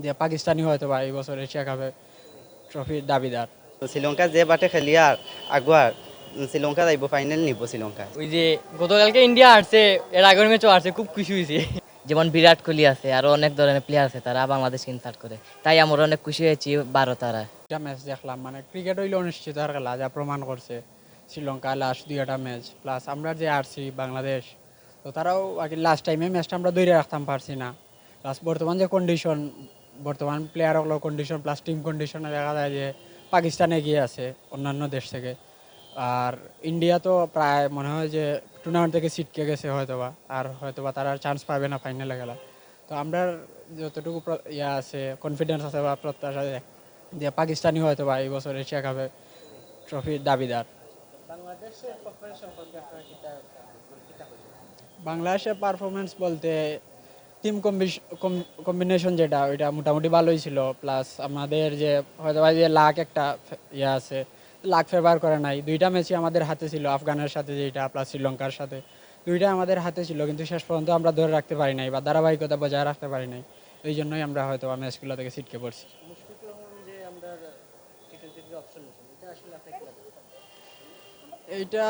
যে পাকিস্তানি হয়তো বা এই বছর এশিয়া কাপে ট্রফির দাবিদার। শ্রীলঙ্কা যে বাটে খেলিয়ার আগুয়ার শ্রীলঙ্কা যাইব ফাইনাল নিব শ্রীলঙ্কা। ওই যে গতকালকে ইন্ডিয়া হারছে, এর আগের ম্যাচও হারছে, খুব খুশি হয়েছে। যেমন বিরাট কোহলি আছে, আরো অনেক ধরনের প্লেয়ার আছে, তারা বাংলাদেশকে ইনসার্ট করে, তাই আমরা অনেক খুশি হয়েছি ভারত তারা। একটা ম্যাচ দেখলাম, মানে ক্রিকেট হইলে অনিশ্চিত আর খেলা যা প্রমাণ করছে শ্রীলঙ্কা লাস্ট দুইটা ম্যাচ, প্লাস আমরা যে আরছি বাংলাদেশ, তো তারাও আর কি লাস্ট টাইমে ম্যাচটা আমরা ধরে রাখতাম পারছি না। প্লাস বর্তমান যে কন্ডিশন, বর্তমান প্লেয়ারগুলো কন্ডিশন প্লাস টিম কন্ডিশনে দেখা যায় যে পাকিস্তান এগিয়ে আছে অন্যান্য দেশ থেকে। আর ইন্ডিয়া তো প্রায় মনে হয় যে টুর্নামেন্ট থেকে ছিটকে গেছে হয়তোবা, আর হয়তোবা তারা চান্স পাবে না ফাইনালে খেলা। তো আমরা যতটুকু ইয়া আছে, কনফিডেন্স আছে বা প্রত্যাশা যে পাকিস্তানি হয়তো বা এই বছর এশিয়া কাপে ট্রফির দাবিদার। বাংলাদেশের পারফরমেন্স বলতে টিম কম্বিনেশন যেটা ওইটা মোটামুটি ভালোই ছিল, প্লাস আমাদের যে হয়তো বা যে লাক একটা ইয়ে আছে, লাক ফেভার করে নাই। দুইটা ম্যাচই আমাদের হাতে ছিল, আফগানের সাথে যেটা প্লাস শ্রীলঙ্কার সাথে, দুইটা আমাদের হাতে ছিল, কিন্তু শেষ পর্যন্ত আমরা ধরে রাখতে পারি নাই বা ধারাবাহিকতা বজায় রাখতে পারি নাই। এই জন্যই আমরা হয়তো ম্যাচগুলো থেকে ছিটকে পড়ছি। এইটা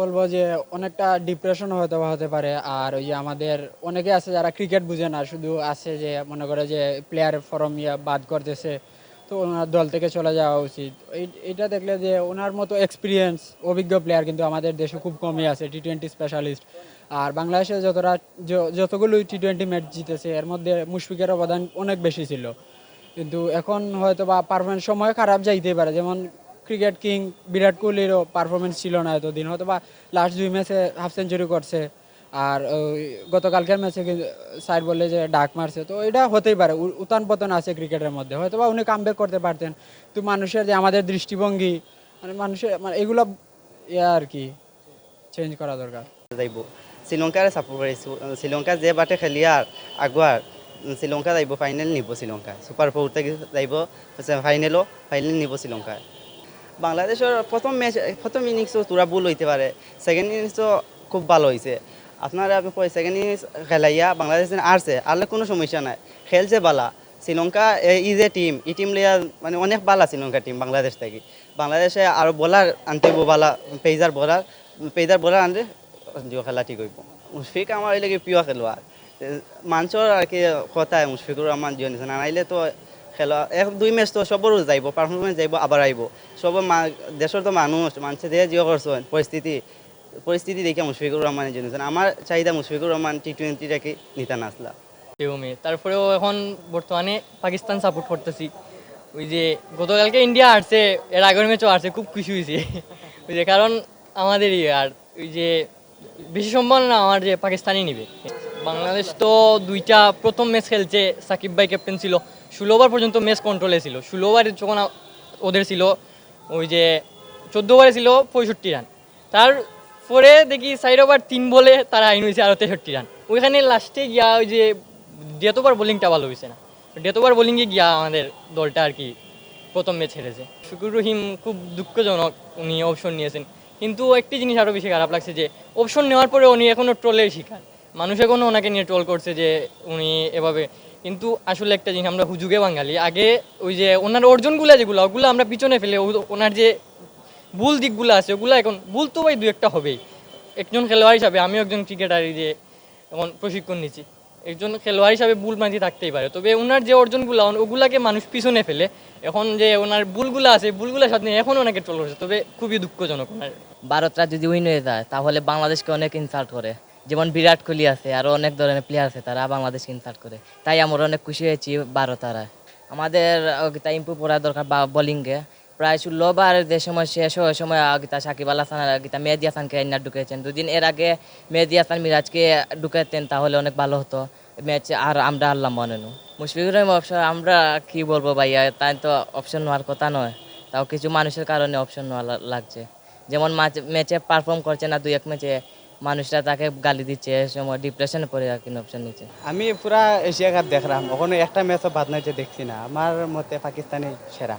বলবো যে অনেকটা ডিপ্রেশন হয়তো বা হতে পারে। আর ওই যে আমাদের অনেকে আছে যারা ক্রিকেট বুঝে না, শুধু আছে যে মনে করে যে প্লেয়ার ফরম বাদ করতেছে, তো ওনার দল থেকে চলে যাওয়া উচিত। এইটা দেখলে যে ওনার মতো এক্সপিরিয়েন্স অভিজ্ঞ প্লেয়ার কিন্তু আমাদের দেশে খুব কমই আছে, টি-20 স্পেশালিস্ট। আর বাংলাদেশে যতগুলো টি-20 ম্যাচ জিতেছে এর মধ্যে মুশফিকের অবদান অনেক বেশি ছিল। কিন্তু এখন হয়তো বা পারফরমেন্স সময় খারাপ যাইতেই পারে, যেমন ক্রিকেট কিং বিরাট কোহলিরও পারফরমেন্স ছিল না এতদিন, হয়তো বা লাস্ট দুই ম্যাচে হাফ সেঞ্চুরি করছে। আর ওই গতকালকের ম্যাচে সাইড বলে যে ডাক মারছে, তো এটা হতেই পারে, উত্থান পতন আছে ক্রিকেটের মধ্যে, হয়তো বা উনি কামব্যাক করতে পারতেন। তো মানুষের যে আমাদের দৃষ্টিভঙ্গি, মানে মানুষের মানে এগুলো আর কি চেঞ্জ করা দরকার। যাইব শ্রীলঙ্কার সাপোর্ট করেছি, শ্রীলঙ্কা যে বাটে খেলিয়ার আগুয়ার শ্রীলঙ্কা যাইব ফাইনাল নিব শ্রীলঙ্কা, সুপার ফোর থেকে যাইব ফাইনাল নিব শ্রীলঙ্কা। বাংলাদেশের প্রথম ইনিংসও তোরা ভুল হইতে পারে, সেকেন্ড ইনিংসও খুব ভালো হয়েছে। আপনারা সেকেন্ড ইনিংস খেলাইয়া বাংলাদেশ আরছে, আরলে কোনো সমস্যা নাই, খেলছে বালা। শ্রীলঙ্কা এই যে টিম, এই টিম লিয়া মানে অনেক বালা শ্রীলঙ্কা টিম বাংলাদেশ থেকে। বাংলাদেশে আরও বোলার আনতে বালা, পেজার বোলার আনলে খেলা ঠিক হইব। মুশফিক আমার এই লাগে প্রিয় খেলোয়াড়, মানুষের আর কি কথায় মুশফিকুর রহমান জিও নিছে, নাইলে তো খেলা এক দুই ম্যাচ তো সবর যাইব, পারফরমেন্স যাইব, আবার আইব। সব দেশের তো মানুষে দিয়ে জিও করছেন পরিস্থিতি দেখে মুশফিকুর রহমানের জন্য আমার চাহিদা মুশফিকুর রহমান টি-20টাকে নিতে না আসলা। তারপরেও এখন বর্তমানে পাকিস্তান সাপোর্ট করতেছি। ওই যে গতকালকে ইন্ডিয়া হারছে, এর আগের ম্যাচও হারছে, খুব খুশি হয়েছে। ওই যে কারণ আমাদেরই আর ওই যে বেশি সম্ভাবনা আমার যে পাকিস্তানই নিবে। বাংলাদেশ তো দুইটা প্রথম ম্যাচ খেলছে, সাকিব ভাই ক্যাপ্টেন ছিল, 16 ওভার পর্যন্ত ম্যাচ কন্ট্রোলে ছিল। 16 ওভারে যখন ওদের ছিল ওই যে 14 ওভারে ছিল 65 রান, তারপরে দেখি 4 ওভার 3 বলে তারা আইন হয়েছে আরও 63 রান। ওইখানে লাস্টে গিয়া ওই যে ডেথ ওভার বোলিংটা ভালো হয়েছে না, ডেথ ওভার বোলিংয়ে গিয়া আমাদের দলটা আর কি প্রথম ম্যাচ হেরেছে। শুকুর রহিম খুব দুঃখজনক, উনি অপশন নিয়েছেন, কিন্তু একটি জিনিস আরও বেশি খারাপ লাগছে যে অপশন নেওয়ার পরে উনি এখনও ট্রোলের শিকার। মানুষ এখনও ওনাকে নিয়ে ট্রোল করছে যে উনি এভাবে, কিন্তু আসলে একটা জিনিস, আমরা হুজুগে বাঙালি, আগে ওই যে ওনার অর্জনগুলো ওগুলো আমরা পিছনে ফেলে ওনার যে ভুল দিকগুলো আছে ওগুলো, এখন ভুল তো ভাই দু একটা হবেই। একজন খেলোয়াড় হিসাবে, আমিও একজন ক্রিকেটারই যে এখন প্রশিক্ষণ নিচ্ছি, একজন খেলোয়াড় হিসাবে ভুল মাঝে থাকতেই পারে, তবে ওনার যে অর্জনগুলো ওগুলাকে মানুষ পিছনে ফেলে এখন যে ওনার ভুলগুলো আছে ভুলগুলোর সাথে এখন ওনাকে ট্রোল করছে, তবে খুবই দুঃখজনক। ওনার ভারতরা যদি উইন হয়ে যায় তাহলে বাংলাদেশকে অনেক ইনসাল্ট করে, যেমন বিরাট কোহলি আছে, আরো অনেক ধরনের প্লেয়ার আছে, তারা বাংলাদেশকে ইনসাল্ট করে, তাই আমরা অনেক খুশি হয়েছি ভারত তারা। আমাদের তাই ইম্প্রুভ করা দরকার বোলিংয়ে। প্রায় 16 ওভার যে সময় শেষ হয়, ওই সময় গীতা সাকিব আল হাসান আর গীতা মেহেদী হাসানকে ইন্নার ঢুকেছেন। দুদিন এর আগে মেহেদী হাসান মিরাজকে ঢুকাতেন, তাহলে অনেক ভালো হতো ম্যাচ, আর আমরা হারলাম মনে নো। মুশফিকুর রহিম অপশন, আমরা কি বলবো ভাইয়া, তাই তো অপশন নেওয়ার কথা নয়, তাও কিছু মানুষের কারণে অপশন নেওয়া লাগছে। যেমন ম্যাচে পারফর্ম করছে না, দুই এক ম্যাচে মানুষরা তাকে গালি দিচ্ছে, এ সময় ডিপ্রেশনে পড়ে আর কি অপশন নিচ্ছে। আমি পুরা এশিয়া কাপ দেখলাম, ওখানে একটা ম্যাচও বাদ নাই যে দেখছি না। আমার মতে পাকিস্তানি সেরা।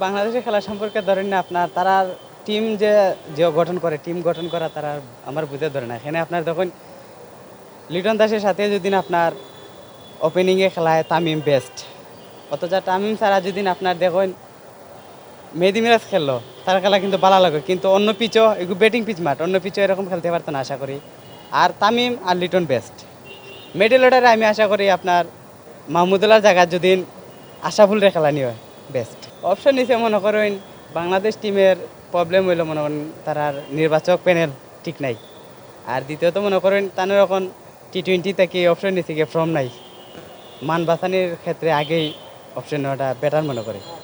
বাংলাদেশের খেলা সম্পর্কে ধরেন না আপনার, তারা টিম যে যে গঠন করে, টিম গঠন করা তারা আমার বুঝে ধরে না। এখানে আপনার দেখুন লিটন দাসের সাথে যদি আপনার ওপেনিংয়ে খেলায় তামিম বেস্ট, অথচ তামিম ছাড়া যদি আপনার দেখুন মেহেদি মিরাজ খেললো, তার খেলা কিন্তু ভালো লাগে, কিন্তু অন্য পিচও এগুলো ব্যাটিং পিচ মাঠ, অন্য পিচও এরকম খেলতে পারতো না আশা করি। আর তামিম আর লিটন বেস্ট। মিডল অর্ডারে আমি আশা করি আপনার মাহমুদুল্লাহর জায়গা যদি আশাফুলরে খেলা নিয়ে হয় বেস্ট অপশন নিচে। মনে করেন বাংলাদেশ টিমের প্রবলেম হইলো মনে করেন তার নির্বাচক প্যানেল ঠিক নাই। আর দ্বিতীয়ত মনে করেন তাদের এখন T20 থেকে অপশন নিচে গিয়ে ফর্ম নাই, মান বাঁচানোর ক্ষেত্রে আগেই অপশন নেওয়াটা বেটার মনে করি।